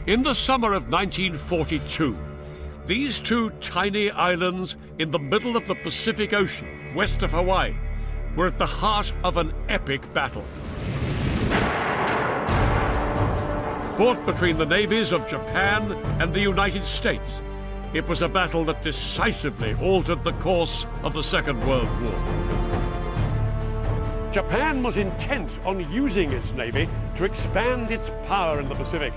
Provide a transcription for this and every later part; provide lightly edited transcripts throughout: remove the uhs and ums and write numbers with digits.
In the summer of 1942, these two tiny islands in the middle of the Pacific Ocean, west of Hawaii, were at the heart of an epic battle. Fought between the navies of Japan and the United States, it was a battle that decisively altered the course of the Second World War. Japan was intent on using its navy to expand its power in the Pacific,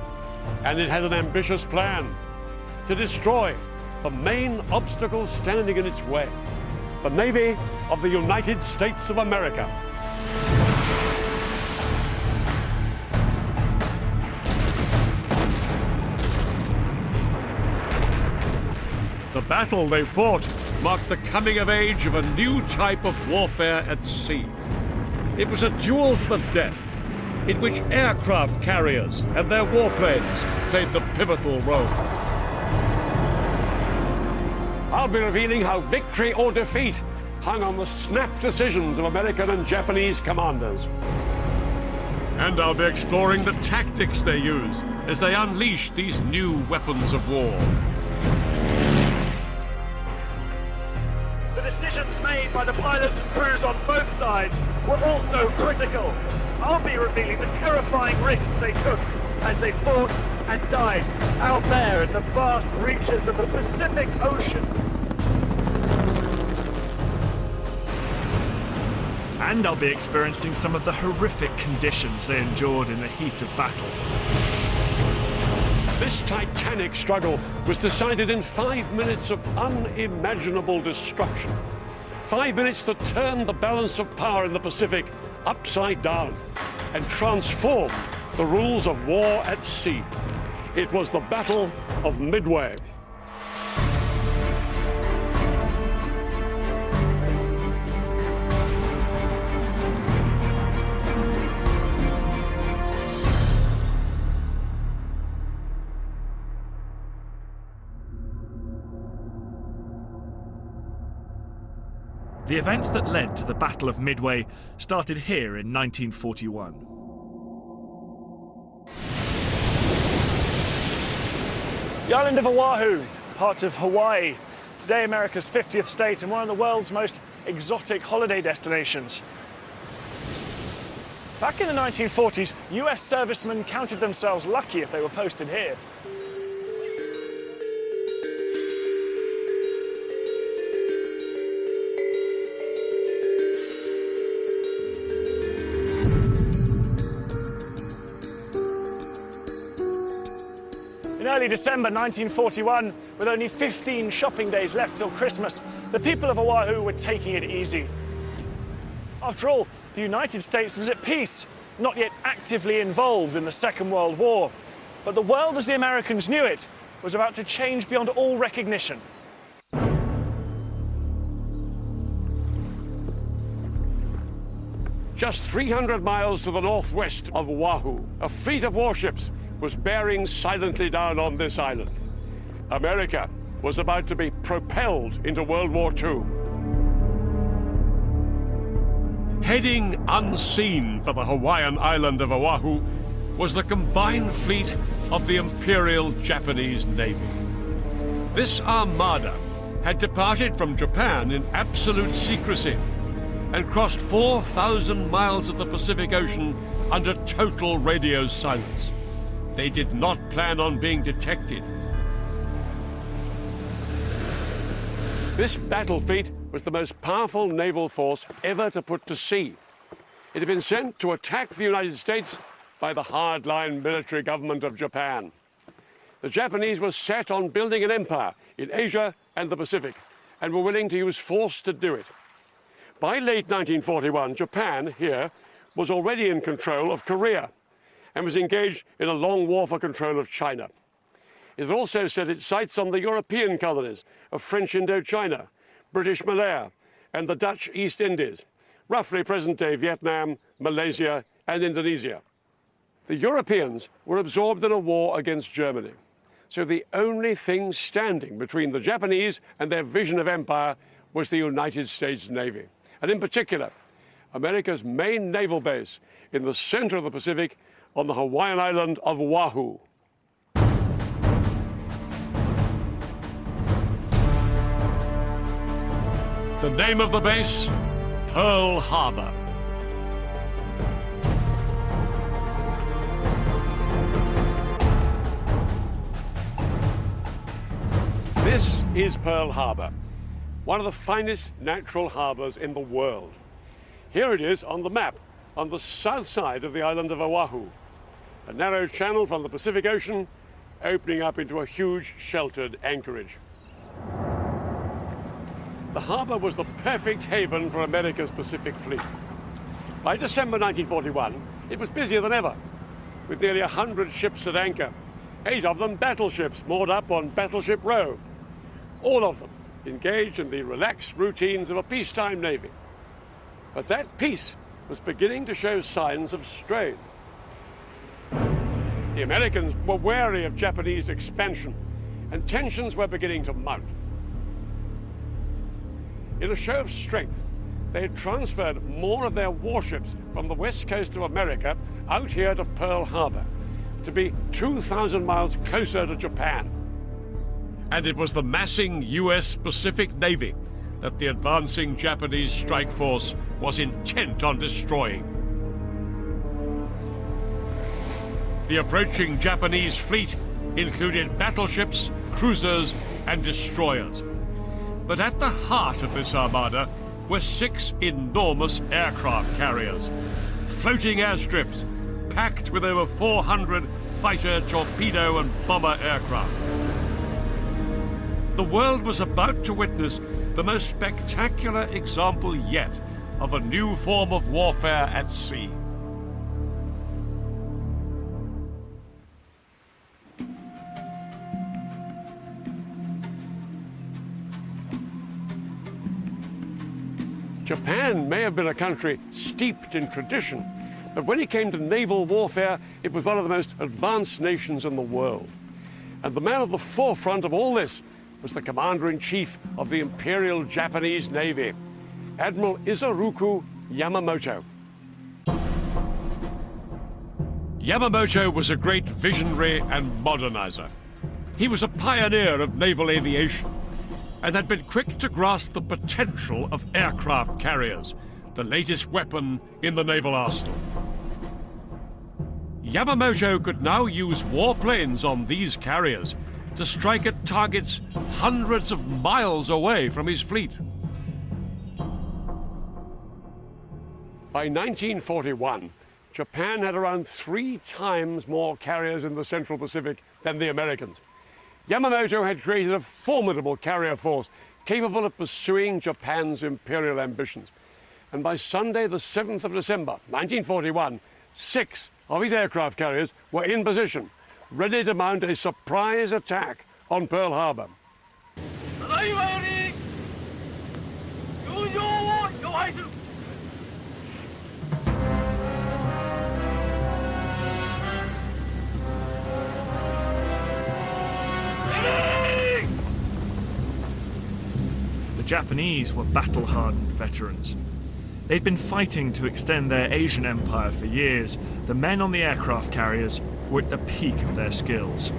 and it had an ambitious plan to destroy the main obstacle standing in its way, the Navy of the United States of America. The battle they fought marked the coming of age of a new type of warfare at sea. It was a duel to the death, in which aircraft carriers and their warplanes played the pivotal role. I'll be revealing how victory or defeat hung on the snap decisions of American and Japanese commanders. And I'll be exploring the tactics they used as they unleashed these new weapons of war. The decisions made by the pilots and crews on both sides were also critical. I'll be revealing the terrifying risks they took as they fought and died out there in the vast reaches of the Pacific Ocean. And I'll be experiencing some of the horrific conditions they endured in the heat of battle. This titanic struggle was decided in 5 minutes of unimaginable destruction. 5 minutes that turned the balance of power in the Pacific upside down and transformed the rules of war at sea. It was the Battle of Midway. The events that led to the Battle of Midway started here in 1941. The island of Oahu, part of Hawaii, today America's 50th state and one of the world's most exotic holiday destinations. Back in the 1940s, US servicemen counted themselves lucky if they were posted here. In early December 1941, with only 15 shopping days left till Christmas, the people of Oahu were taking it easy. After all, the United States was at peace, not yet actively involved in the Second World War. But the world as the Americans knew it was about to change beyond all recognition. Just 300 miles to the northwest of Oahu, a fleet of warships was bearing silently down on this island. America was about to be propelled into World War II. Heading unseen for the Hawaiian island of Oahu was the combined fleet of the Imperial Japanese Navy. This armada had departed from Japan in absolute secrecy and crossed 4,000 miles of the Pacific Ocean under total radio silence. They did not plan on being detected. This battle fleet was the most powerful naval force ever to put to sea. It had been sent to attack the United States by the hardline military government of Japan. The Japanese were set on building an empire in Asia and the Pacific, and were willing to use force to do it. By late 1941, Japan here was already in control of Korea and was engaged in a long war for control of China. It also set its sights on the European colonies of French Indochina, British Malaya, and the Dutch East Indies, roughly present-day Vietnam, Malaysia, and Indonesia. The Europeans were absorbed in a war against Germany, so the only thing standing between the Japanese and their vision of empire was the United States Navy, and in particular, America's main naval base in the center of the Pacific on the Hawaiian island of Oahu. The name of the base, Pearl Harbor. This is Pearl Harbor, one of the finest natural harbors in the world. Here it is on the map, on the south side of the island of Oahu, a narrow channel from the Pacific Ocean opening up into a huge sheltered anchorage. The harbor was the perfect haven for America's Pacific Fleet. By December 1941, it was busier than ever, with nearly 100 ships at anchor, 8 of them battleships moored up on Battleship Row, all of them engaged in the relaxed routines of a peacetime navy. But that peace was beginning to show signs of strain. The Americans were wary of Japanese expansion, and tensions were beginning to mount. In a show of strength, they had transferred more of their warships from the west coast of America out here to Pearl Harbor, to be 2,000 miles closer to Japan. And it was the massing US Pacific Navy that the advancing Japanese strike force was intent on destroying. The approaching Japanese fleet included battleships, cruisers, and destroyers. But at the heart of this armada were 6 enormous aircraft carriers, floating airstrips packed with over 400 fighter, torpedo, and bomber aircraft. The world was about to witness the most spectacular example yet of a new form of warfare at sea. Japan may have been a country steeped in tradition, but when it came to naval warfare, it was one of the most advanced nations in the world. And the man at the forefront of all this was the Commander-in-Chief of the Imperial Japanese Navy, Admiral Isoroku Yamamoto. Yamamoto was a great visionary and modernizer. He was a pioneer of naval aviation and had been quick to grasp the potential of aircraft carriers, the latest weapon in the naval arsenal. Yamamoto could now use warplanes on these carriers to strike at targets hundreds of miles away from his fleet. By 1941, Japan had around 3 times more carriers in the Central Pacific than the Americans. Yamamoto had created a formidable carrier force capable of pursuing Japan's imperial ambitions. And by Sunday, the 7th of December, 1941, 6 of his aircraft carriers were in position, ready to mount a surprise attack on Pearl Harbor. The Japanese were battle-hardened veterans. They'd been fighting to extend their Asian empire for years. The men on the aircraft carriers were at the peak of their skills.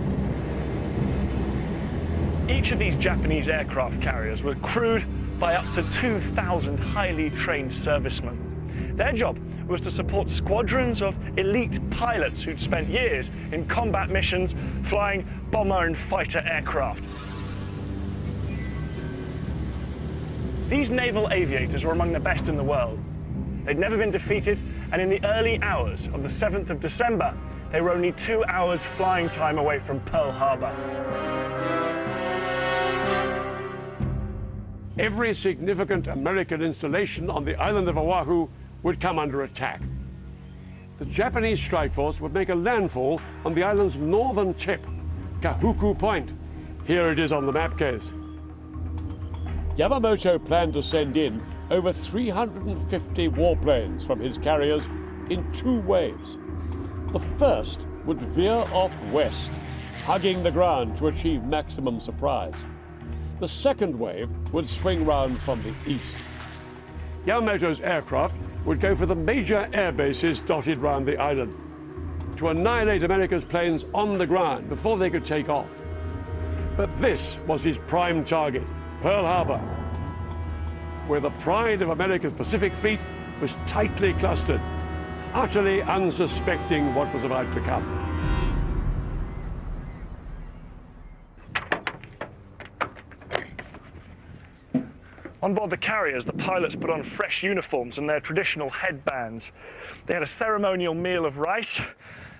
Each of these Japanese aircraft carriers were crewed by up to 2,000 highly trained servicemen. Their job was to support squadrons of elite pilots who'd spent years in combat missions flying bomber and fighter aircraft. These naval aviators were among the best in the world. They'd never been defeated, and in the early hours of the 7th of December, they were only 2 hours flying time away from Pearl Harbor. Every significant American installation on the island of Oahu would come under attack. The Japanese strike force would make a landfall on the island's northern tip, Kahuku Point. Here it is on the map case. Yamamoto planned to send in over 350 warplanes from his carriers in 2 waves. The first would veer off west, hugging the ground to achieve maximum surprise. The second wave would swing round from the east. Yamamoto's aircraft would go for the major air bases dotted round the island, to annihilate America's planes on the ground before they could take off. But this was his prime target, Pearl Harbor. where the pride of America's Pacific Fleet was tightly clustered, utterly unsuspecting what was about to come. On board the carriers, the pilots put on fresh uniforms and their traditional headbands. They had a ceremonial meal of rice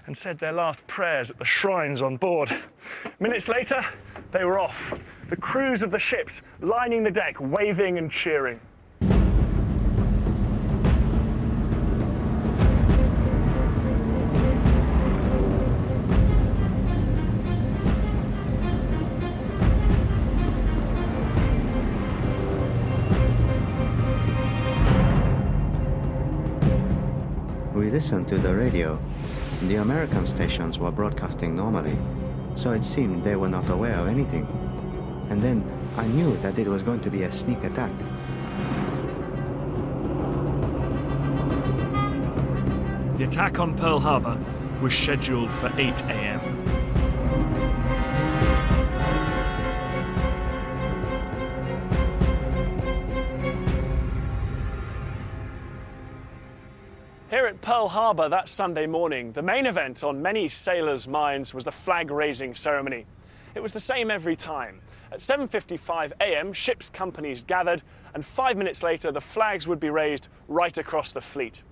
and said their last prayers at the shrines on board. Minutes later, they were off, the crews of the ships lining the deck, waving and cheering. We listened to the radio. The American stations were broadcasting normally, so it seemed they were not aware of anything. And then I knew that it was going to be a sneak attack. The attack on Pearl Harbor was scheduled for 8 a.m. Here at Pearl Harbor that Sunday morning, the main event on many sailors' minds was the flag-raising ceremony. It was the same every time. At 7:55 a.m., ships' companies gathered, and 5 minutes later, the flags would be raised right across the fleet.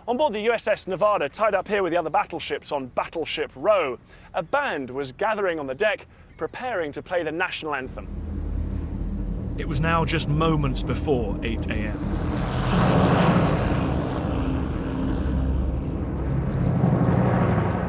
On board the USS Nevada, tied up here with the other battleships on Battleship Row, a band was gathering on the deck, preparing to play the national anthem. It was now just moments before 8 a.m.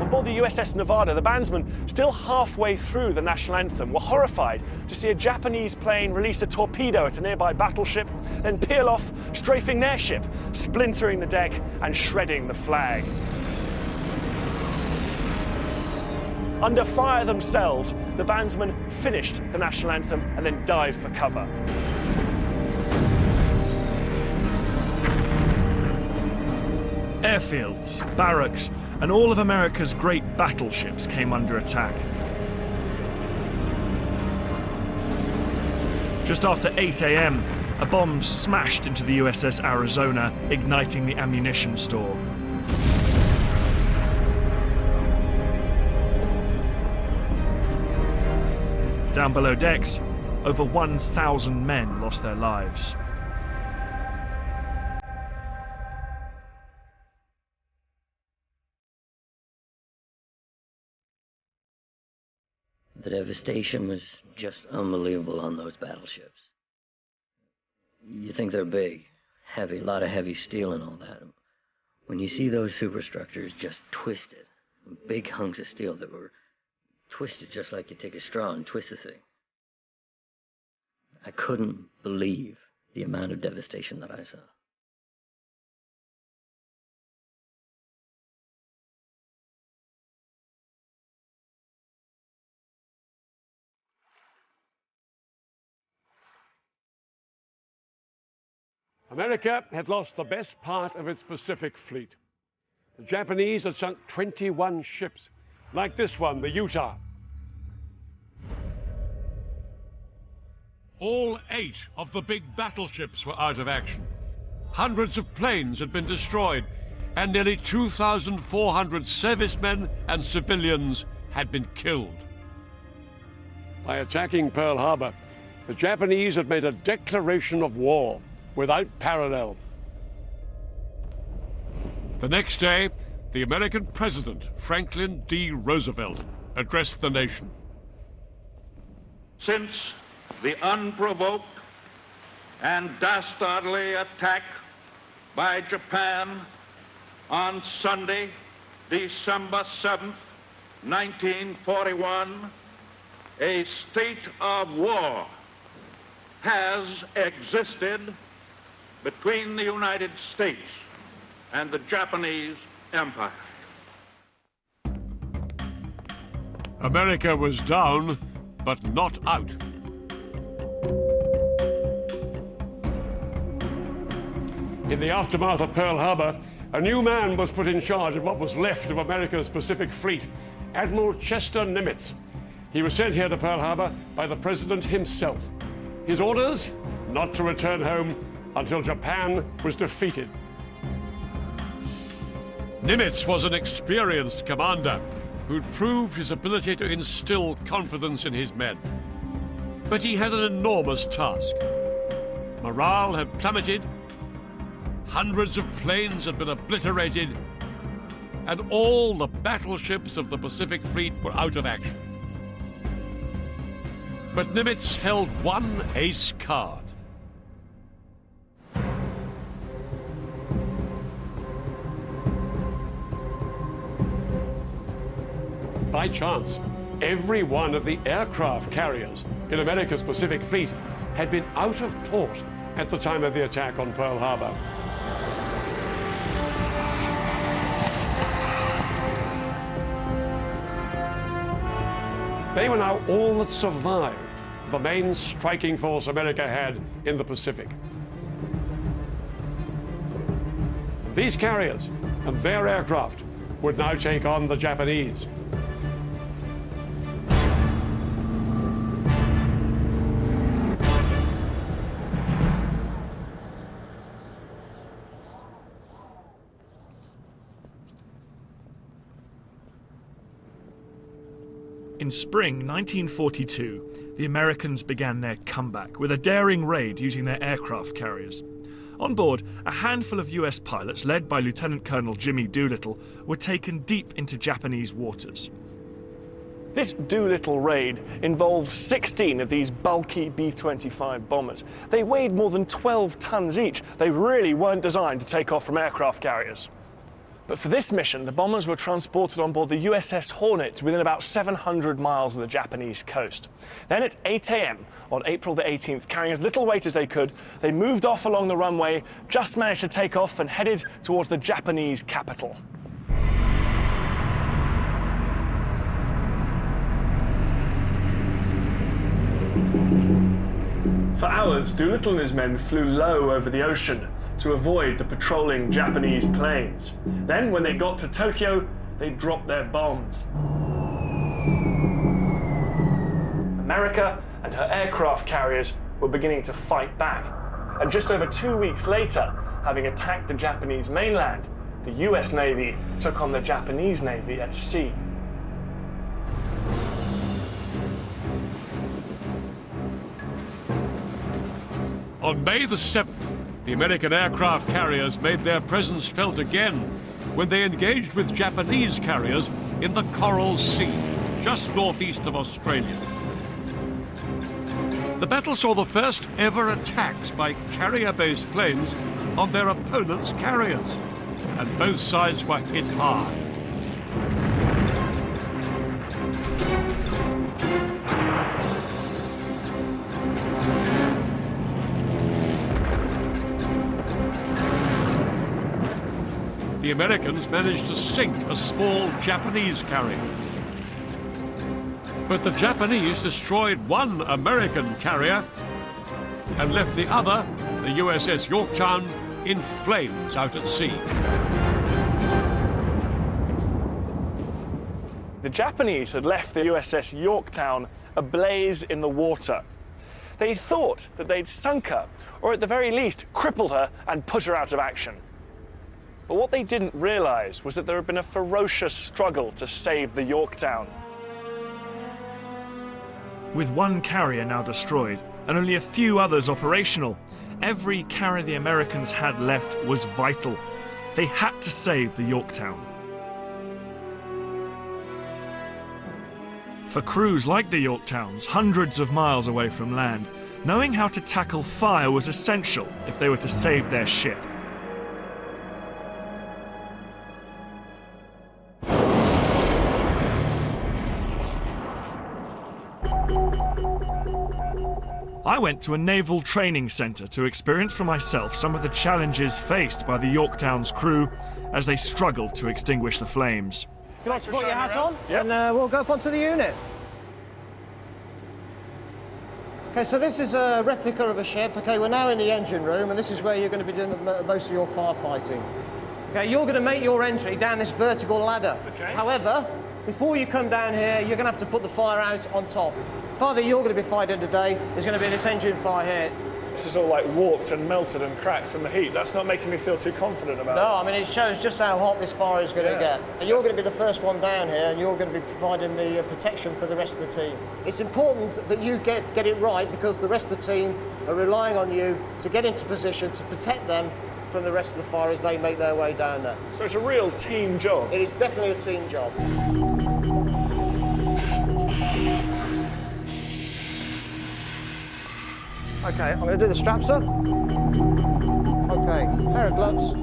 On board the USS Nevada, the bandsmen, still halfway through the national anthem, were horrified to see a Japanese plane release a torpedo at a nearby battleship, then peel off, strafing their ship, splintering the deck and shredding the flag. Under fire themselves, the bandsmen finished the national anthem and then dived for cover. Airfields, barracks, and all of America's great battleships came under attack. Just after 8 a.m., a bomb smashed into the USS Arizona, igniting the ammunition store. Down below decks, over 1,000 men lost their lives. The devastation was just unbelievable on those battleships. You think they're big, heavy, a lot of heavy steel and all that. When you see those superstructures just twisted, big hunks of steel that were twisted just like you take a straw and twist a thing, I couldn't believe the amount of devastation that I saw. America had lost the best part of its Pacific fleet. The Japanese had sunk 21 ships, like this one, the Utah. All 8 of the big battleships were out of action. Hundreds of planes had been destroyed, and nearly 2,400 servicemen and civilians had been killed. By attacking Pearl Harbor, the Japanese had made a declaration of war without parallel. The next day, the American President, Franklin D. Roosevelt, addressed the nation. Since the unprovoked and dastardly attack by Japan on Sunday, December 7th, 1941, a state of war has existed between the United States and the Japanese Empire. America was down, but not out. In the aftermath of Pearl Harbor, a new man was put in charge of what was left of America's Pacific Fleet, Admiral Chester Nimitz. He was sent here to Pearl Harbor by the President himself. His orders? Not to return home, until Japan was defeated. Nimitz was an experienced commander who'd proved his ability to instill confidence in his men. But he had an enormous task. Morale had plummeted, hundreds of planes had been obliterated, and all the battleships of the Pacific Fleet were out of action. But Nimitz held one ace card. By chance, every one of the aircraft carriers in America's Pacific Fleet had been out of port at the time of the attack on Pearl Harbor. They were now all that survived of the main striking force America had in the Pacific. These carriers and their aircraft would now take on the Japanese. In spring 1942, the Americans began their comeback with a daring raid using their aircraft carriers. On board, a handful of US pilots, led by Lieutenant Colonel Jimmy Doolittle, were taken deep into Japanese waters. This Doolittle raid involved 16 of these bulky B-25 bombers. They weighed more than 12 tons each. They really weren't designed to take off from aircraft carriers. But for this mission, the bombers were transported on board the USS Hornet within about 700 miles of the Japanese coast. Then at 8 a.m. on April the 18th, carrying as little weight as they could, they moved off along the runway, just managed to take off and headed towards the Japanese capital. For hours, Doolittle and his men flew low over the ocean to avoid the patrolling Japanese planes. Then, when they got to Tokyo, they dropped their bombs. America and her aircraft carriers were beginning to fight back. And just over 2 weeks later, having attacked the Japanese mainland, the US Navy took on the Japanese Navy at sea. On May the 7th, the American aircraft carriers made their presence felt again when they engaged with Japanese carriers in the Coral Sea, just northeast of Australia. The battle saw the first ever attacks by carrier-based planes on their opponents' carriers, and both sides were hit hard. The Americans managed to sink a small Japanese carrier. But the Japanese destroyed one American carrier and left the other, the USS Yorktown, in flames out at sea. The Japanese had left the USS Yorktown ablaze in the water. They thought that they'd sunk her, or at the very least crippled her and put her out of action. But what they didn't realize was that there had been a ferocious struggle to save the Yorktown. With one carrier now destroyed, and only a few others operational, every carrier the Americans had left was vital. They had to save the Yorktown. For crews like the Yorktowns, hundreds of miles away from land, knowing how to tackle fire was essential if they were to save their ship. I went to a naval training centre to experience for myself some of the challenges faced by the Yorktown's crew as they struggled to extinguish the flames. You like to put your hat on? Yep. And we'll go up onto the unit. Okay, so this is a replica of a ship. Okay, we're now in the engine room, and this is where you're going to be doing most of your firefighting. Okay, you're going to make your entry down this vertical ladder. Okay. However, before you come down here, you're going to have to put the fire out on top. Father, you're going to be fired in today. There's going to be this engine fire here. ships is all like warped and melted and cracked from the heat. That's not making me feel too confident about it. No, I mean, it shows just how hot this fire is going to get. And you're going to be the first one down here, and you're going to be providing the protection for the rest of the team. It's important that you get it right, because the rest of the team are relying on you to get into position to protect them from the rest of the fire as they make their way down there. So it's a real team job. It is definitely a team job. Okay, I'm going to do the straps up. Okay, pair of gloves.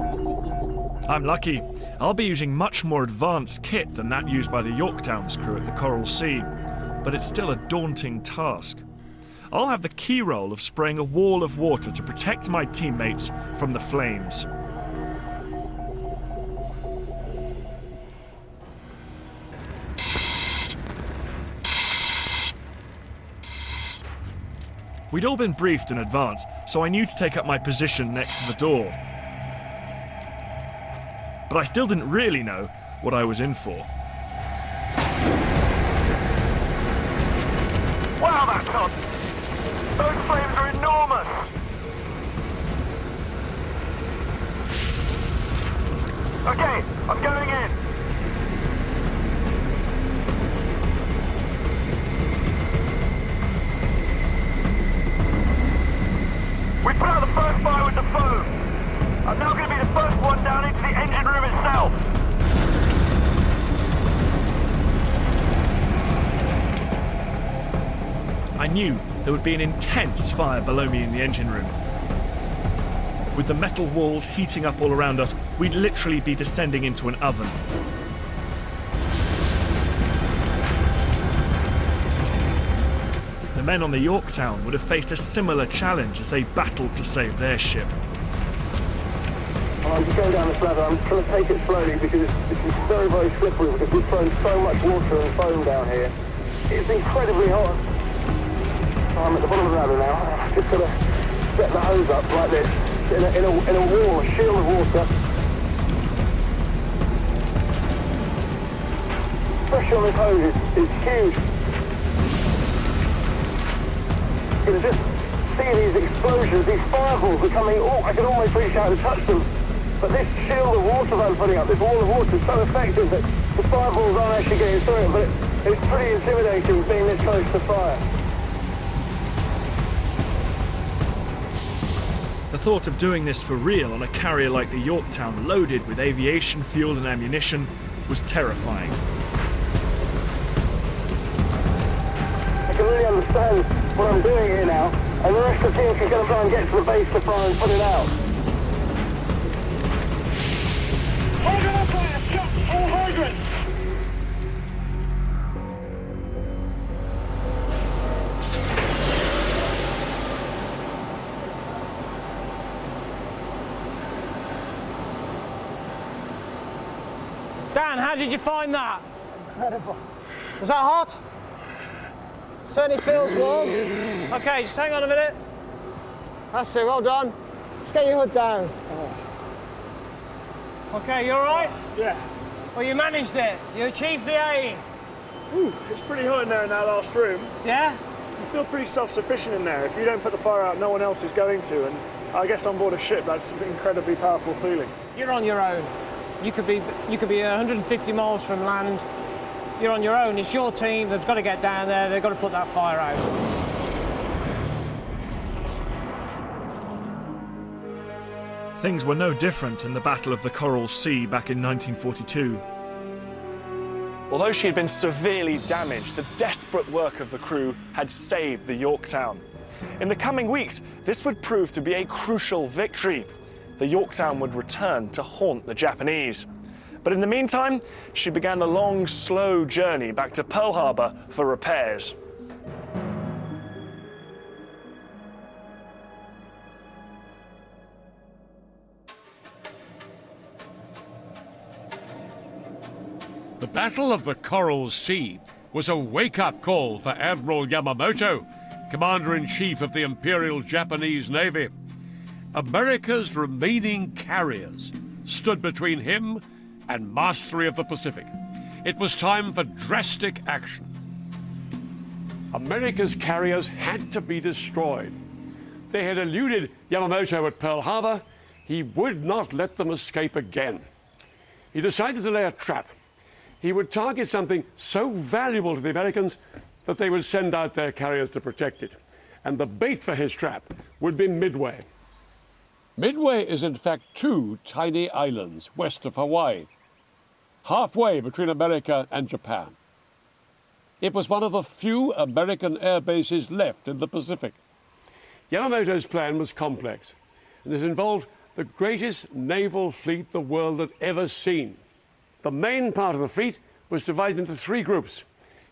I'm lucky. I'll be using much more advanced kit than that used by the Yorktown's crew at the Coral Sea, but it's still a daunting task. I'll have the key role of spraying a wall of water to protect my teammates from the flames. We'd all been briefed in advance, so I knew to take up my position next to the door. But I still didn't really know what I was in for. Wow, that's hot! Those flames are enormous! Okay, I'm going in. We put out the first fire with the foam. I'm now going to be the first one down into the engine room itself. I knew there would be an intense fire below me in the engine room. With the metal walls heating up all around us, we'd literally be descending into an oven. The men on the Yorktown would have faced a similar challenge as they battled to save their ship. I'm just going down this ladder. I'm trying to take it slowly because this is very, very slippery, because we've thrown so much water and foam down here. It's incredibly hot. I'm at the bottom of the ladder now. I've just got to set the hose up like this, in a wall, a shield of water. Pressure on this hose is huge. You can just see these explosions, these fireballs are coming. Oh, I can almost reach out and touch them. But this shield of water that I'm putting up, this wall of water, is so effective that the fireballs aren't actually getting through it, but it's pretty intimidating being this close to fire. The thought of doing this for real on a carrier like the Yorktown, loaded with aviation fuel and ammunition, was terrifying. I can really understand what I'm doing here now, and the rest of the team can go try and get to the base to fire and put it out. Hydrant on fire! Shut all hydrants! Dan, how did you find that? Incredible. Was that hot? Certainly feels warm. Okay, just hang on a minute. That's it, well done. Just get your hood down. Okay, you all right? Yeah. Well, you managed it. You achieved the aim. Ooh, it's pretty hot in there in that last room. Yeah? You feel pretty self-sufficient in there. If you don't put the fire out, no one else is going to. And I guess on board a ship, that's an incredibly powerful feeling. You're on your own. You could be 150 miles from land. You're on your own. It's your team. They've got to get down there. They've got to put that fire out. Things were no different in the Battle of the Coral Sea back in 1942. Although she had been severely damaged, the desperate work of the crew had saved the Yorktown. In the coming weeks, this would prove to be a crucial victory. The Yorktown would return to haunt the Japanese. But in the meantime, she began a long, slow journey back to Pearl Harbor for repairs. The Battle of the Coral Sea was a wake-up call for Admiral Yamamoto, Commander-in-Chief of the Imperial Japanese Navy. America's remaining carriers stood between him and mastery of the Pacific. It was time for drastic action. America's carriers had to be destroyed. they had eluded Yamamoto at Pearl Harbor, he would not let them escape again. He decided to lay a trap. He would target something so valuable to the Americans that they would send out their carriers to protect it. And the bait for his trap would be Midway. Midway is in fact two tiny islands west of Hawaii, halfway between America and Japan. It was one of the few American air bases left in the Pacific. Yamamoto's plan was complex, and it involved the greatest naval fleet the world had ever seen. The main part of the fleet was divided into three groups.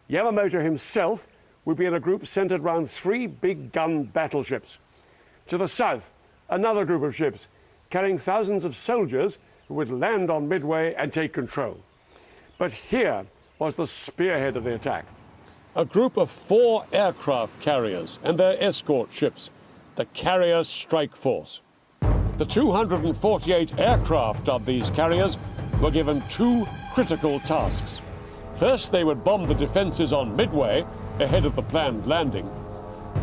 Yamamoto himself would be in a group centered around three big gun battleships. To the south, another group of ships carrying thousands of soldiers who would land on Midway and take control. But here was the spearhead of the attack. A group of 4 aircraft carriers and their escort ships, the Carrier Strike Force. The 248 aircraft of these carriers were given 2 critical tasks. First, they would bomb the defenses on Midway ahead of the planned landing.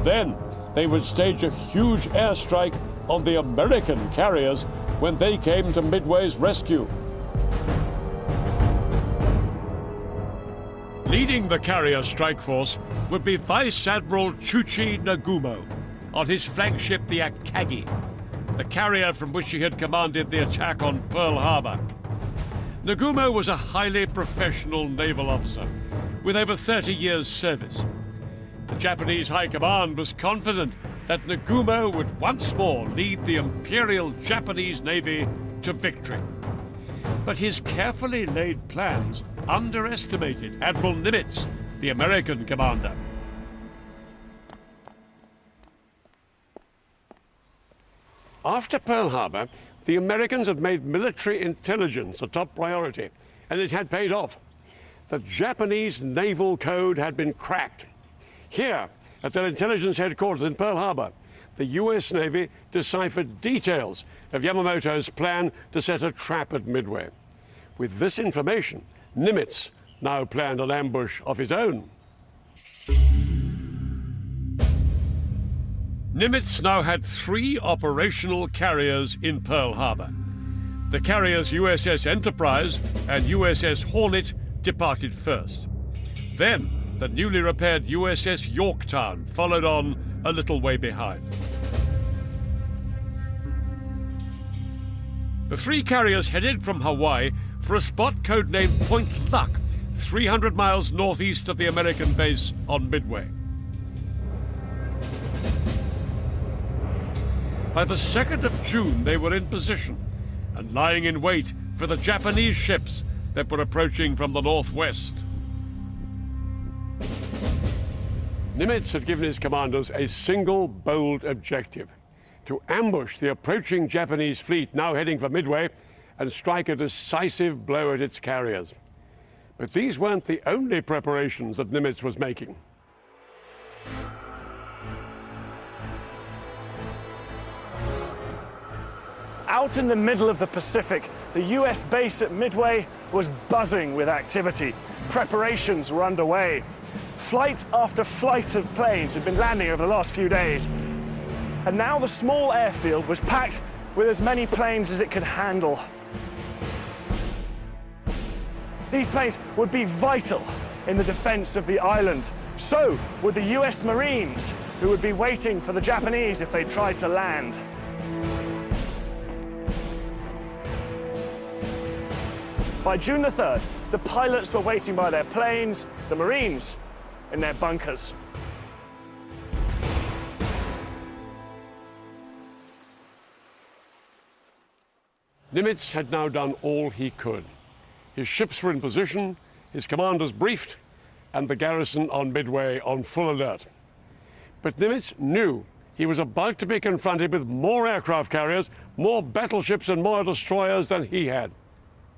Then, they would stage a huge airstrike on the American carriers when they came to Midway's rescue. Leading the Carrier Strike Force would be Vice Admiral Chuchi Nagumo on his flagship the Akagi, the carrier from which he had commanded the attack on Pearl Harbor. Nagumo was a highly professional naval officer with over 30 years' service. The Japanese High Command was confident that Nagumo would once more lead the Imperial Japanese Navy to victory. But his carefully laid plans underestimated Admiral Nimitz, the American commander. After Pearl Harbor, the Americans had made military intelligence a top priority, and it had paid off. The Japanese naval code had been cracked. Here, at their intelligence headquarters in Pearl Harbor, the US Navy deciphered details of Yamamoto's plan to set a trap at Midway. With this information, Nimitz now planned an ambush of his own. Nimitz now had 3 operational carriers in Pearl Harbor. The carriers USS Enterprise and USS Hornet departed first. Then, the newly repaired USS Yorktown followed on a little way behind. The 3 carriers headed from Hawaii for a spot codenamed Point Luck, 300 miles northeast of the American base on Midway. By the 2nd of June, they were in position and lying in wait for the Japanese ships that were approaching from the northwest. Nimitz had given his commanders a single bold objective: to ambush the approaching Japanese fleet now heading for Midway and strike a decisive blow at its carriers. But these weren't the only preparations that Nimitz was making. Out in the middle of the Pacific, the US base at Midway was buzzing with activity. Preparations were underway. Flight after flight of planes had been landing over the last few days. And now the small airfield was packed with as many planes as it could handle. These planes would be vital in the defense of the island. So would the US Marines, who would be waiting for the Japanese if they tried to land. By June the 3rd, the pilots were waiting by their planes, the Marines in their bunkers. Nimitz had now done all he could. His ships were in position, his commanders briefed, and the garrison on Midway on full alert. But Nimitz knew he was about to be confronted with more aircraft carriers, more battleships and more destroyers than he had.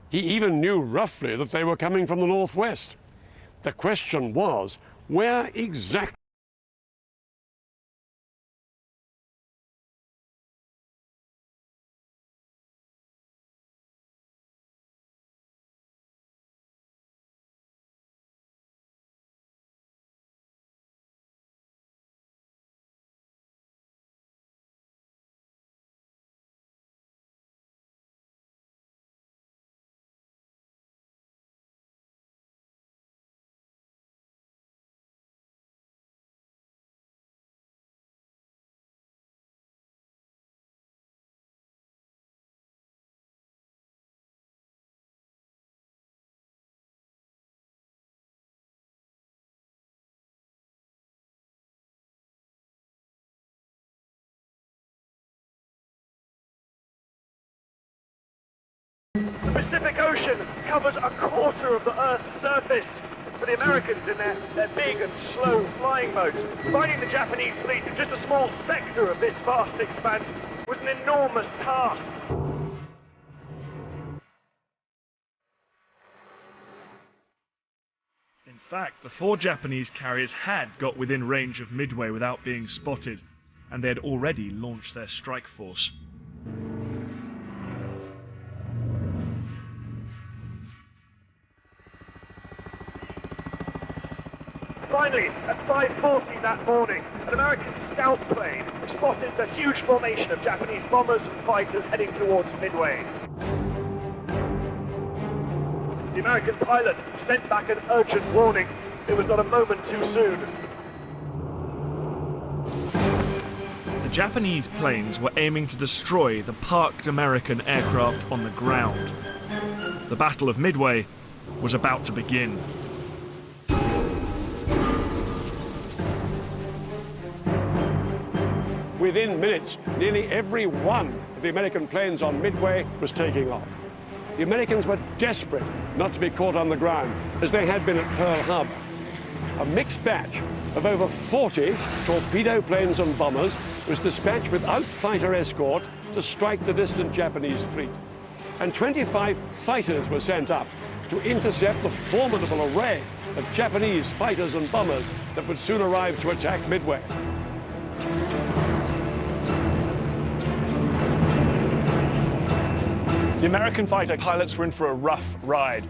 He even knew roughly that they were coming from the northwest. The question was, where exactly Pacific Ocean covers a quarter of the Earth's surface. For the Americans in their big and slow flying boats, finding the Japanese fleet in just a small sector of this vast expanse was an enormous task. In fact, the 4 Japanese carriers had got within range of Midway without being spotted, and they had already launched their strike force. Finally, at 5:40 that morning, an American scout plane spotted the huge formation of Japanese bombers and fighters heading towards Midway. The American pilot sent back an urgent warning. It was not a moment too soon. The Japanese planes were aiming to destroy the parked American aircraft on the ground. The Battle of Midway was about to begin. Within minutes, nearly every one of the American planes on Midway was taking off. The Americans were desperate not to be caught on the ground, as they had been at Pearl Harbor. A mixed batch of over 40 torpedo planes and bombers was dispatched without fighter escort to strike the distant Japanese fleet. And 25 fighters were sent up to intercept the formidable array of Japanese fighters and bombers that would soon arrive to attack Midway. The American fighter pilots were in for a rough ride.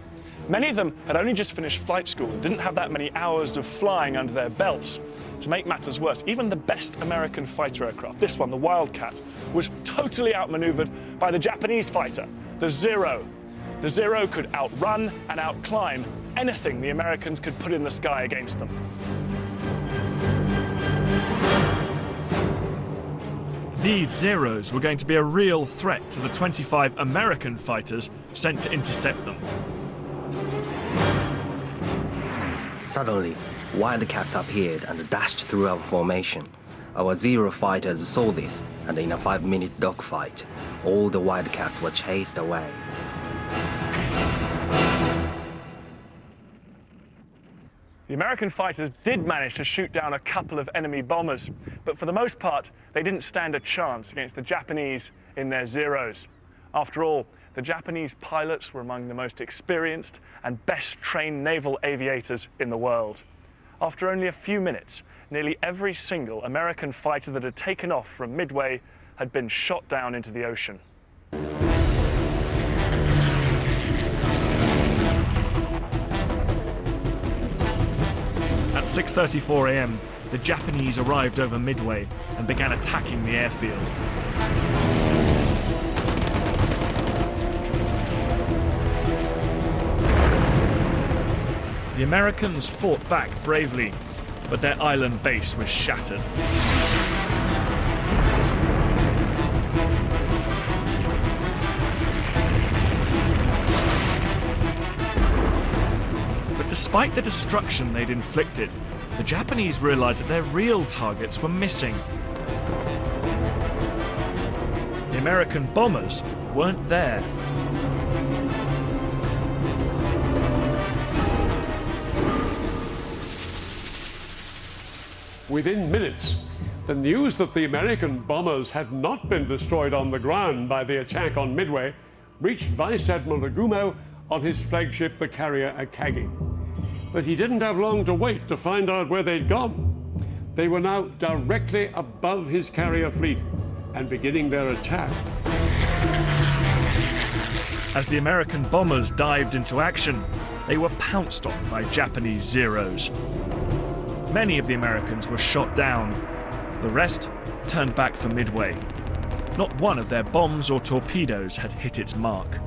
Many of them had only just finished flight school and didn't have that many hours of flying under their belts. To make matters worse, even the best American fighter aircraft, this one, the Wildcat, was totally outmaneuvered by the Japanese fighter, the Zero. The Zero could outrun and outclimb anything the Americans could put in the sky against them. These Zeros were going to be a real threat to the 25 American fighters sent to intercept them. Suddenly, Wildcats appeared and dashed through our formation. Our Zero fighters saw this, and in a 5-minute dogfight, all the Wildcats were chased away. The American fighters did manage to shoot down a couple of enemy bombers, but for the most part, they didn't stand a chance against the Japanese in their Zeros. After all, the Japanese pilots were among the most experienced and best trained naval aviators in the world. After only a few minutes, nearly every single American fighter that had taken off from Midway had been shot down into the ocean. At 6:34 a.m., the Japanese arrived over Midway and began attacking the airfield. The Americans fought back bravely, but their island base was shattered. But despite the destruction they'd inflicted, the Japanese realized that their real targets were missing. The American bombers weren't there. Within minutes, the news that the American bombers had not been destroyed on the ground by the attack on Midway reached Vice Admiral Mda'umo on his flagship, the carrier Akagi. But he didn't have long to wait to find out where they'd gone. They were now directly above his carrier fleet and beginning their attack. As the American bombers dived into action, they were pounced on by Japanese Zeros. Many of the Americans were shot down. The rest turned back for Midway. Not one of their bombs or torpedoes had hit its mark.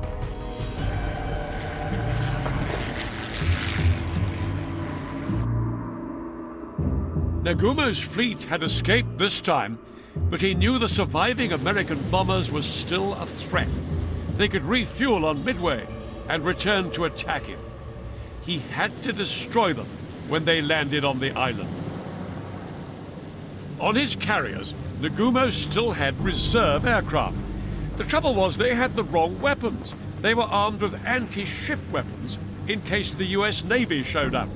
Nagumo's fleet had escaped this time, but he knew the surviving American bombers were still a threat. They could refuel on Midway and return to attack him. He had to destroy them when they landed on the island. On his carriers, Nagumo still had reserve aircraft. The trouble was they had the wrong weapons, They were armed with anti-ship weapons in case the US Navy showed up.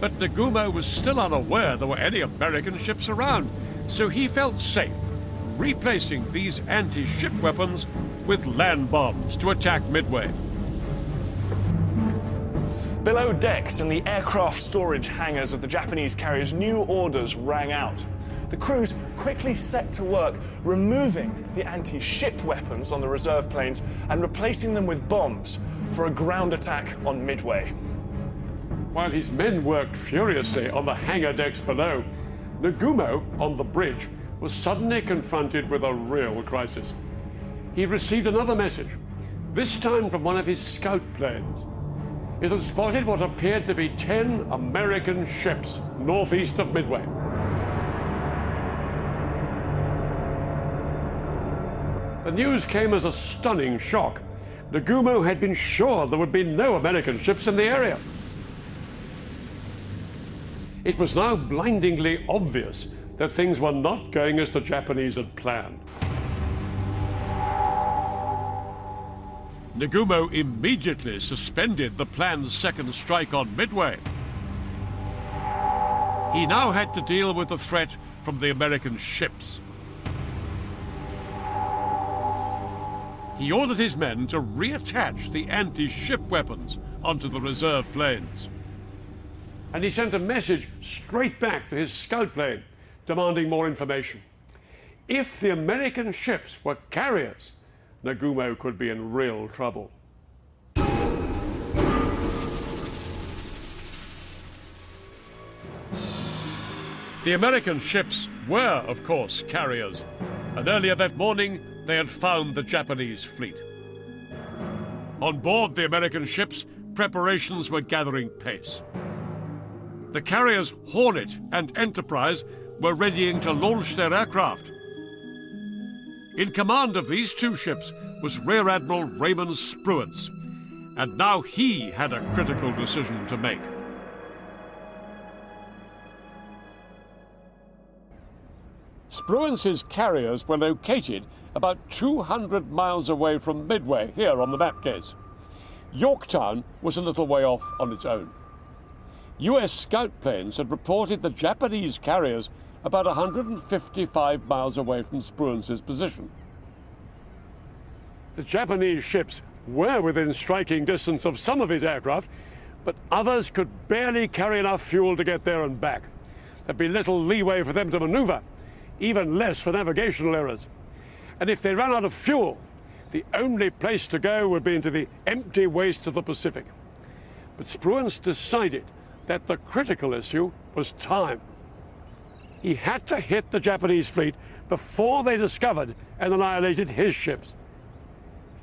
But Nagumo was still unaware there were any American ships around, so he felt safe replacing these anti-ship weapons with land bombs to attack Midway. Below decks in the aircraft storage hangars of the Japanese carriers, new orders rang out. The crews quickly set to work removing the anti-ship weapons on the reserve planes and replacing them with bombs for a ground attack on Midway. While his men worked furiously on the hangar decks below, Nagumo, on the bridge, was suddenly confronted with a real crisis. He received another message, this time from one of his scout planes. It had spotted what appeared to be 10 American ships northeast of Midway. The news came as a stunning shock. Nagumo had been sure there would be no American ships in the area. It was now blindingly obvious that things were not going as the Japanese had planned. Nagumo immediately suspended the planned second strike on Midway. He now had to deal with the threat from the American ships. He ordered his men to reattach the anti-ship weapons onto the reserve planes. And he sent a message straight back to his scout plane, demanding more information. If the American ships were carriers, Nagumo could be in real trouble. The American ships were, of course, carriers, and earlier that morning they had found the Japanese fleet. On board the American ships, preparations were gathering pace. The carriers Hornet and Enterprise were readying to launch their aircraft. In command of these two ships was Rear Admiral Raymond Spruance, and now he had a critical decision to make. Spruance's carriers were located about 200 miles away from Midway, here on the map case. Yorktown was a little way off on its own. US scout planes had reported the Japanese carriers about 155 miles away from Spruance's position. The Japanese ships were within striking distance of some of his aircraft, but others could barely carry enough fuel to get there and back. There'd be little leeway for them to maneuver, even less for navigational errors. And if they ran out of fuel, the only place to go would be into the empty wastes of the Pacific. But Spruance decided that the critical issue was time. He had to hit the Japanese fleet before they discovered and annihilated his ships.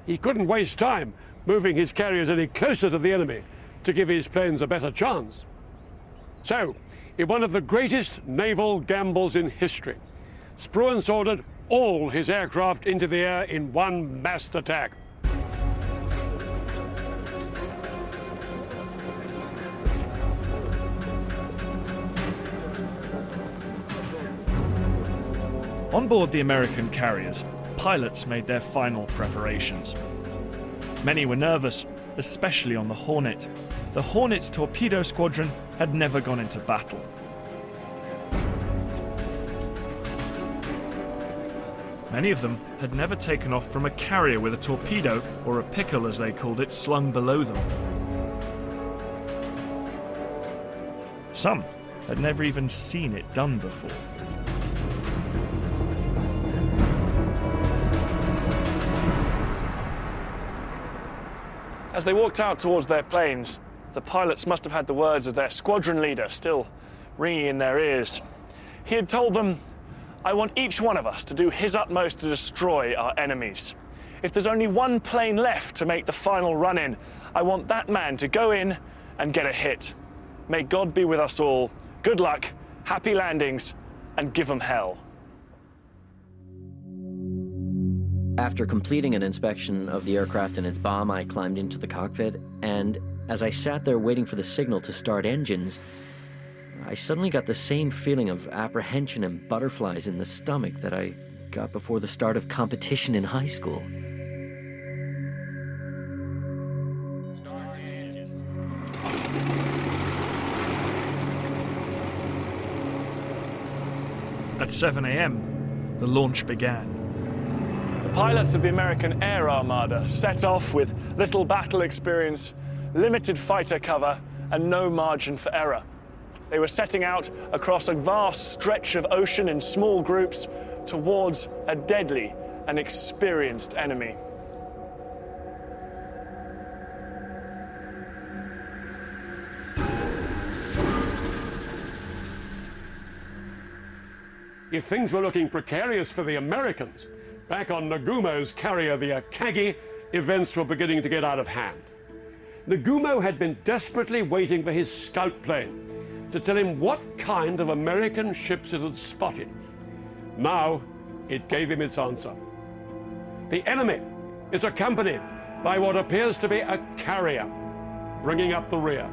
He couldn't waste time moving his carriers any closer to the enemy to give his planes a better chance. So, in one of the greatest naval gambles in history, Spruance ordered all his aircraft into the air in one massed attack. On board the American carriers, pilots made their final preparations. Many were nervous, especially on the Hornet. The Hornet's torpedo squadron had never gone into battle. Many of them had never taken off from a carrier with a torpedo, or a pickle as they called it, slung below them. Some had never even seen it done before. As they walked out towards their planes, the pilots must have had the words of their squadron leader still ringing in their ears. He had told them, "I want each one of us to do his utmost to destroy our enemies. If there's only one plane left to make the final run-in, I want that man to go in and get a hit. May God be with us all. Good luck, happy landings, and give 'em hell." After completing an inspection of the aircraft and its bomb, I climbed into the cockpit, and as I sat there waiting for the signal to start engines, I suddenly got the same feeling of apprehension and butterflies in the stomach that I got before the start of competition in high school. At 7 a.m., the launch began. The pilots of the American Air Armada set off with little battle experience, limited fighter cover, and no margin for error. They were setting out across a vast stretch of ocean in small groups towards a deadly and experienced enemy. If things were looking precarious for the Americans, back on Nagumo's carrier, the Akagi, events were beginning to get out of hand. Nagumo had been desperately waiting for his scout plane to tell him what kind of American ships it had spotted. Now, it gave him its answer. The enemy is accompanied by what appears to be a carrier, bringing up the rear.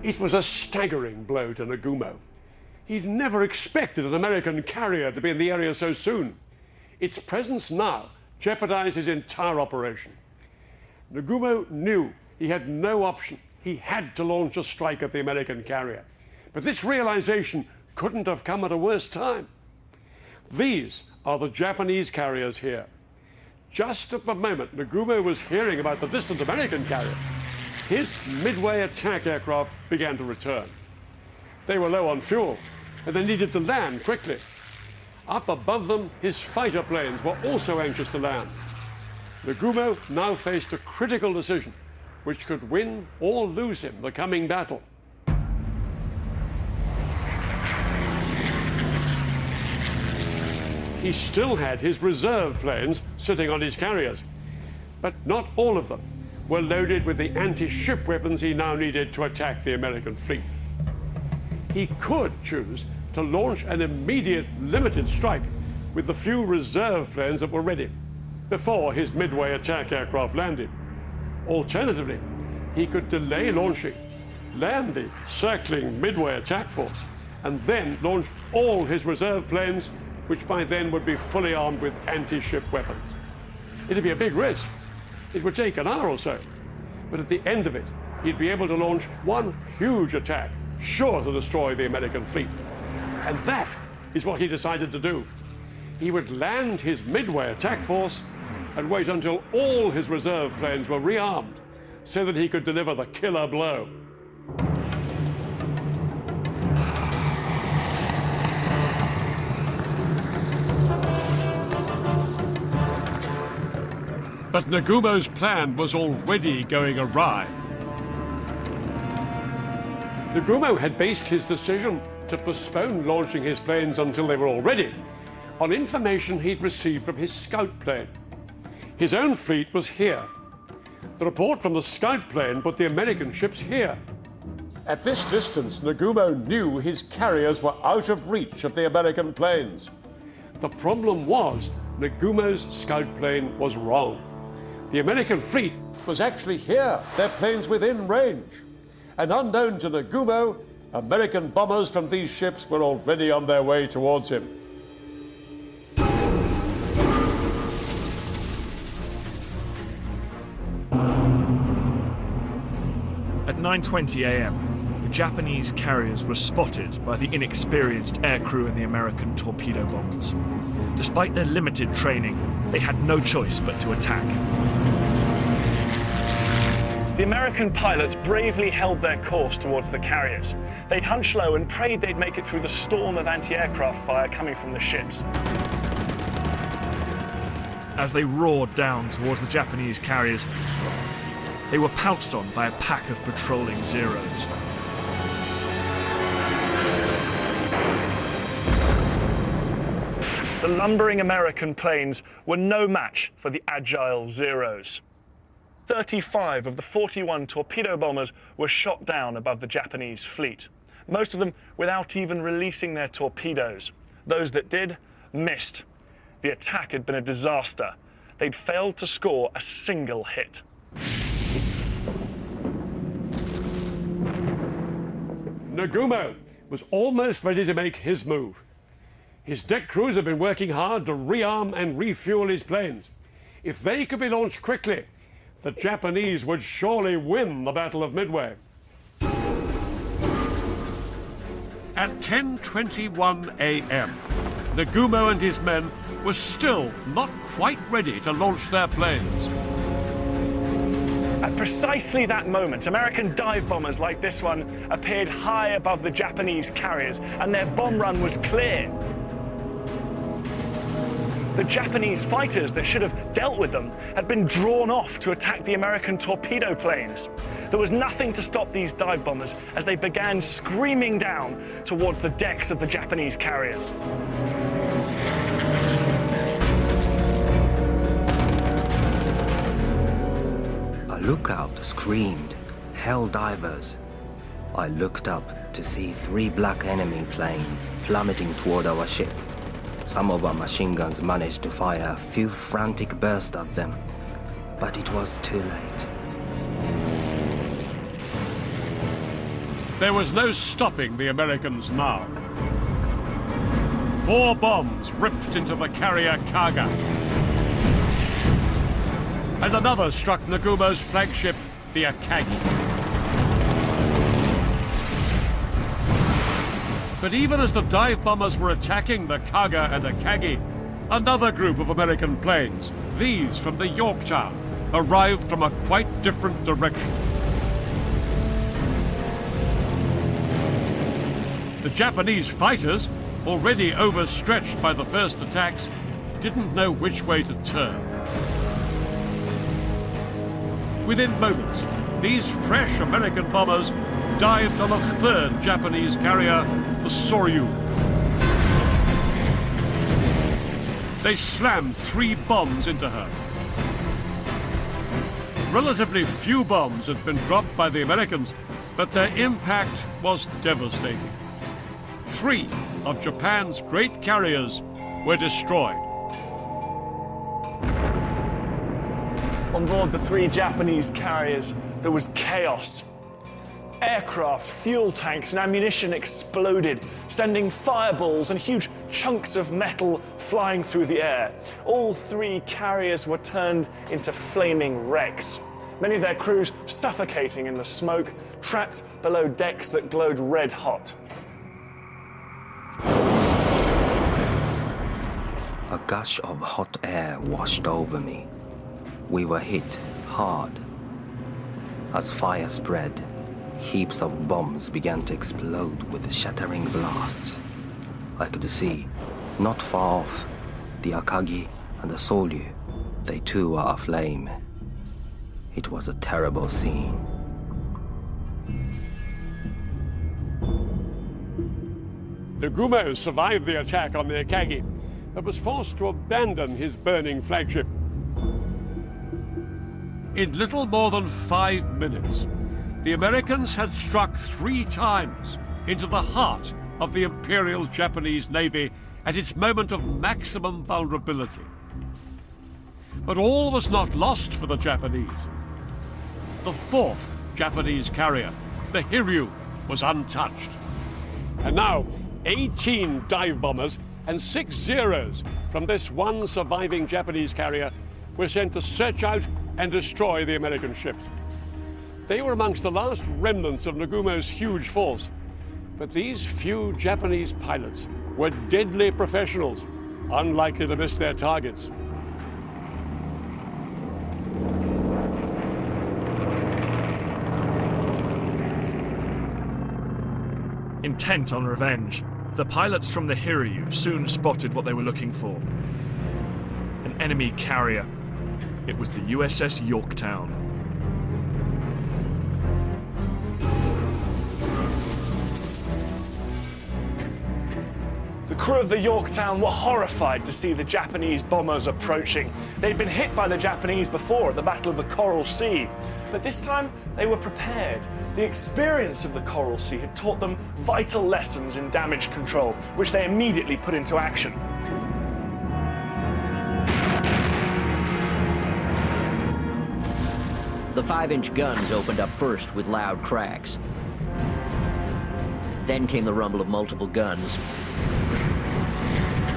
It was a staggering blow to Nagumo. He'd never expected an American carrier to be in the area so soon. Its presence now jeopardized his entire operation. Nagumo knew he had no option. He had to launch a strike at the American carrier. But this realization couldn't have come at a worse time. These are the Japanese carriers here. Just at the moment Nagumo was hearing about the distant American carrier, his Midway attack aircraft began to return. They were low on fuel, and they needed to land quickly. Up above them, his fighter planes were also anxious to land. Nagumo now faced a critical decision, which could win or lose him the coming battle. He still had his reserve planes sitting on his carriers, but not all of them were loaded with the anti-ship weapons he now needed to attack the American fleet. He could choose to launch an immediate limited strike with the few reserve planes that were ready before his Midway attack aircraft landed. Alternatively, he could delay launching, land the circling Midway attack force, and then launch all his reserve planes, which by then would be fully armed with anti-ship weapons. It'd be a big risk. It would take an hour or so, but at the end of it, he'd be able to launch one huge attack, sure to destroy the American fleet. And that is what he decided to do. He would land his Midway attack force and wait until all his reserve planes were rearmed so that he could deliver the killer blow. But Nagumo's plan was already going awry. Nagumo had based his decision to postpone launching his planes until they were all ready on information he'd received from his scout plane. His own fleet was here. The report from the scout plane put the American ships here. At this distance, Nagumo knew his carriers were out of reach of the American planes. The problem was Nagumo's scout plane was wrong. The American fleet was actually here, their planes within range. And unknown to Nagumo, American bombers from these ships were already on their way towards him. At 9:20 a.m., the Japanese carriers were spotted by the inexperienced aircrew in the American torpedo bombers. Despite their limited training, they had no choice but to attack. The American pilots bravely held their course towards the carriers. They'd hunch low and prayed they'd make it through the storm of anti-aircraft fire coming from the ships. As they roared down towards the Japanese carriers, they were pounced on by a pack of patrolling Zeros. The lumbering American planes were no match for the agile Zeros. 35 of the 41 torpedo bombers were shot down above the Japanese fleet, most of them without even releasing their torpedoes. Those that did, missed. The attack had been a disaster. They'd failed to score a single hit. Nagumo was almost ready to make his move. His deck crews had been working hard to rearm and refuel his planes. If they could be launched quickly, the Japanese would surely win the Battle of Midway. At 10:21 a.m., Nagumo and his men were still not quite ready to launch their planes. At precisely that moment, American dive bombers like this one appeared high above the Japanese carriers, and their bomb run was clear. The Japanese fighters that should have dealt with them had been drawn off to attack the American torpedo planes. There was nothing to stop these dive bombers as they began screaming down towards the decks of the Japanese carriers. A lookout screamed, "Hell divers!" I looked up to see 3 black enemy planes plummeting toward our ship. Some of our machine guns managed to fire a few frantic bursts at them, but it was too late. There was no stopping the Americans now. 4 bombs ripped into the carrier Kaga. And another struck Nagumo's flagship, the Akagi. But even as the dive bombers were attacking the Kaga and Akagi, another group of American planes, these from the Yorktown, arrived from a quite different direction. The Japanese fighters, already overstretched by the first attacks, didn't know which way to turn. Within moments, these fresh American bombers dived on a 3rd Japanese carrier, the Soryu. They slammed 3 bombs into her. Relatively few bombs had been dropped by the Americans, but their impact was devastating. 3 of Japan's great carriers were destroyed. On board the 3 Japanese carriers, there was chaos. Aircraft, fuel tanks, and ammunition exploded, sending fireballs and huge chunks of metal flying through the air. All 3 carriers were turned into flaming wrecks. Many of their crews suffocating in the smoke, trapped below decks that glowed red hot. A gush of hot air washed over me. We were hit hard. As fire spread, heaps of bombs began to explode with shattering blasts. I could see, not far off, the Akagi and the Soryu. They too were aflame. It was a terrible scene. Nagumo survived the attack on the Akagi, but was forced to abandon his burning flagship. In little more than 5 minutes, the Americans had struck 3 times into the heart of the Imperial Japanese Navy at its moment of maximum vulnerability. But all was not lost for the Japanese. The 4th Japanese carrier, the Hiryu, was untouched. And now, 18 dive bombers and 6 Zeros from this one surviving Japanese carrier were sent to search out and destroy the American ships. They were amongst the last remnants of Nagumo's huge force, but these few Japanese pilots were deadly professionals, unlikely to miss their targets. Intent on revenge, the pilots from the Hiryu soon spotted what they were looking for. An enemy carrier. It was the USS Yorktown. The crew of the Yorktown were horrified to see the Japanese bombers approaching. They'd been hit by the Japanese before at the Battle of the Coral Sea, but this time they were prepared. The experience of the Coral Sea had taught them vital lessons in damage control, which they immediately put into action. The 5-inch guns opened up first with loud cracks. Then came the rumble of multiple guns.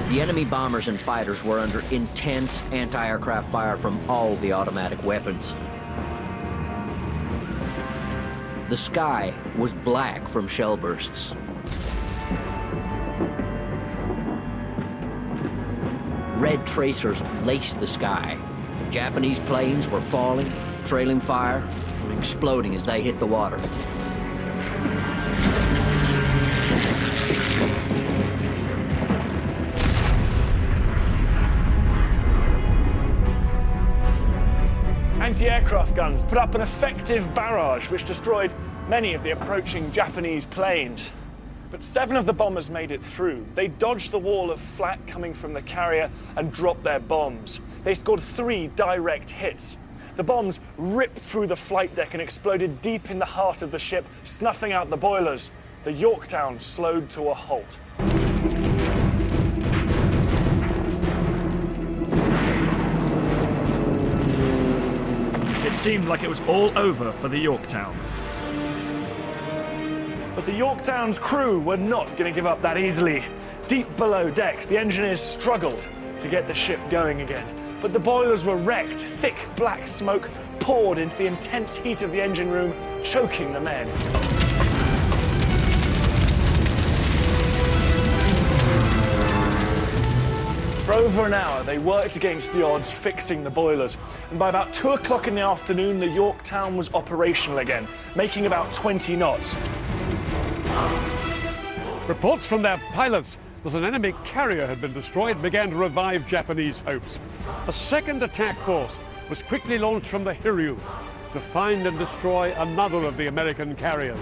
The enemy bombers and fighters were under intense anti-aircraft fire from all the automatic weapons. The sky was black from shell bursts. Red tracers laced the sky. Japanese planes were falling, trailing fire, and exploding as they hit the water. Anti-aircraft guns put up an effective barrage which destroyed many of the approaching Japanese planes. But 7 of the bombers made it through. They dodged the wall of flak coming from the carrier and dropped their bombs. They scored 3 direct hits. The bombs ripped through the flight deck and exploded deep in the heart of the ship, snuffing out the boilers. The Yorktown slowed to a halt. It seemed like it was all over for the Yorktown. But the Yorktown's crew were not going to give up that easily. Deep below decks, the engineers struggled to get the ship going again. But the boilers were wrecked. Thick black smoke poured into the intense heat of the engine room, choking the men. For over an hour, they worked against the odds, fixing the boilers. And by about 2 o'clock in the afternoon, the Yorktown was operational again, making about 20 knots. Reports from their pilots that an enemy carrier had been destroyed began to revive Japanese hopes. A second attack force was quickly launched from the Hiryu to find and destroy another of the American carriers.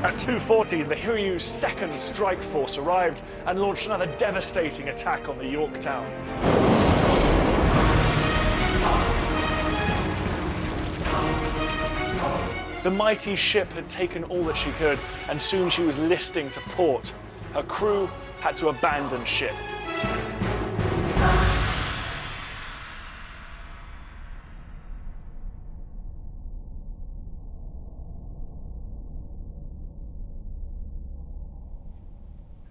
At 2:40, the Hiryu's second strike force arrived and launched another devastating attack on the Yorktown. The mighty ship had taken all that she could, and soon she was listing to port. Her crew had to abandon ship.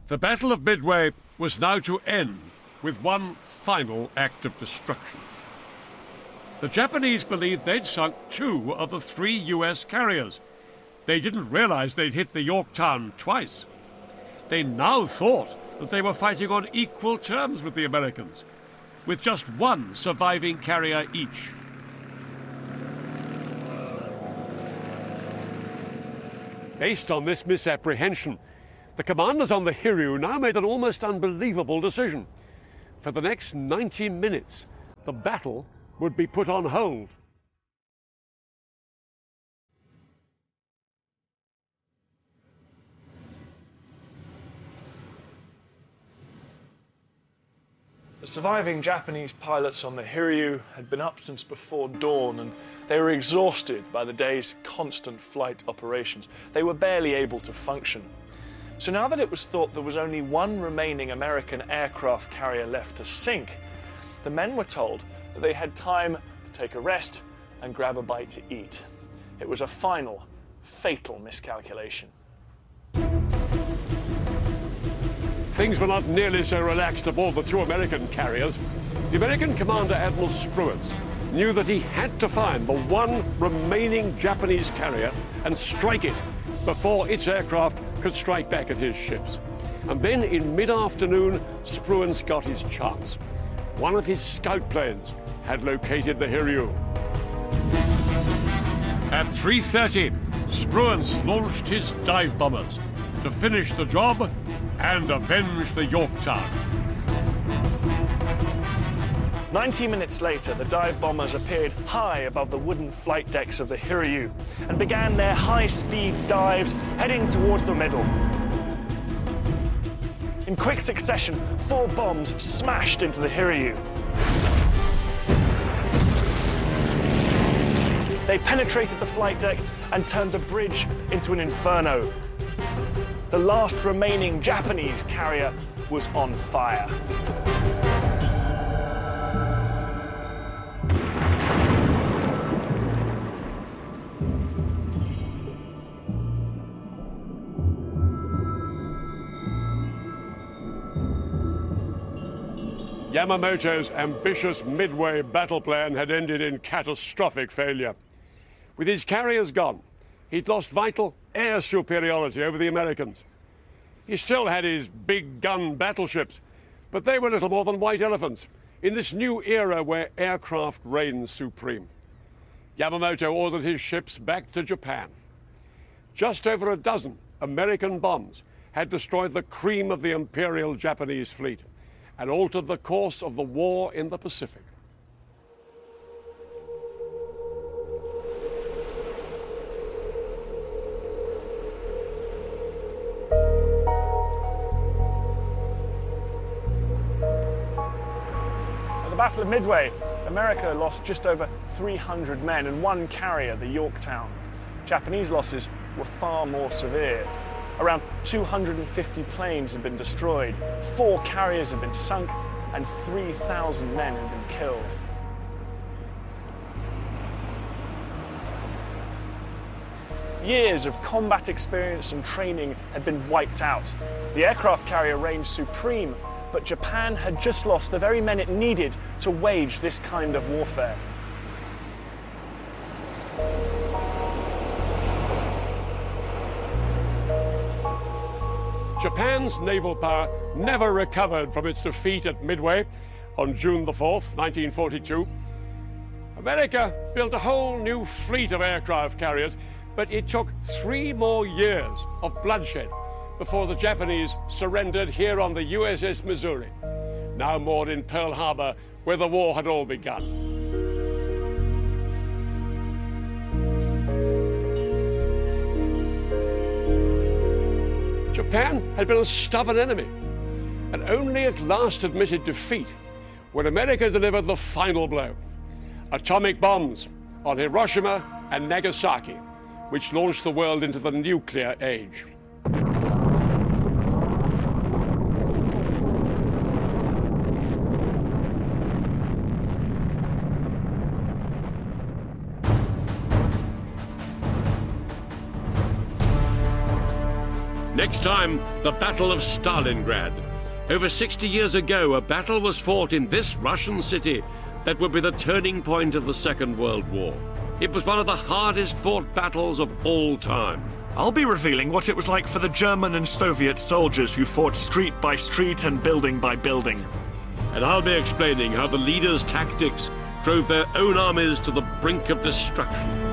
The Battle of Midway was now to end with one final act of destruction. The Japanese believed they'd sunk 2 of the 3 US carriers. They didn't realize they'd hit the Yorktown twice. They now thought that they were fighting on equal terms with the Americans, with just 1 surviving carrier each. Based on this misapprehension, the commanders on the Hiryu now made an almost unbelievable decision. For the next 90 minutes, the battle would be put on hold. The surviving Japanese pilots on the Hiryu had been up since before dawn, and they were exhausted by the day's constant flight operations. They were barely able to function. So now that it was thought there was only 1 remaining American aircraft carrier left to sink, the men were told that they had time to take a rest and grab a bite to eat. It was a final, fatal miscalculation. Things were not nearly so relaxed aboard the 2 American carriers. The American commander, Admiral Spruance, knew that he had to find the 1 remaining Japanese carrier and strike it before its aircraft could strike back at his ships. And then in mid-afternoon, Spruance got his chance. One of his scout planes had located the Hiryu. At 3:30, Spruance launched his dive bombers to finish the job and avenge the Yorktown. 90 minutes later, the dive bombers appeared high above the wooden flight decks of the Hiryu and began their high-speed dives heading towards the middle. In quick succession, 4 bombs smashed into the Hiryu. They penetrated the flight deck and turned the bridge into an inferno. The last remaining Japanese carrier was on fire. Yamamoto's ambitious Midway battle plan had ended in catastrophic failure. With his carriers gone, he'd lost vital air superiority over the Americans. He still had his big gun battleships, but they were little more than white elephants in this new era where aircraft reigned supreme. Yamamoto ordered his ships back to Japan. Just over a dozen American bombs had destroyed the cream of the Imperial Japanese fleet and altered the course of the war in the Pacific. At the Battle of Midway, America lost just over 300 men and one carrier, the Yorktown. Japanese losses were far more severe. Around 250 planes had been destroyed, 4 carriers had been sunk, and 3,000 men had been killed. Years of combat experience and training had been wiped out. The aircraft carrier reigned supreme, but Japan had just lost the very men it needed to wage this kind of warfare. Japan's naval power never recovered from its defeat at Midway on June the 4th, 1942. America built a whole new fleet of aircraft carriers, but it took 3 more years of bloodshed before the Japanese surrendered here on the USS Missouri, now moored in Pearl Harbor, where the war had all begun. Japan had been a stubborn enemy and only at last admitted defeat when America delivered the final blow: atomic bombs on Hiroshima and Nagasaki, which launched the world into the nuclear age. Next time, the Battle of Stalingrad. Over 60 years ago, a battle was fought in this Russian city that would be the turning point of the Second World War. It was one of the hardest fought battles of all time. I'll be revealing what it was like for the German and Soviet soldiers who fought street by street and building by building. And I'll be explaining how the leaders' tactics drove their own armies to the brink of destruction.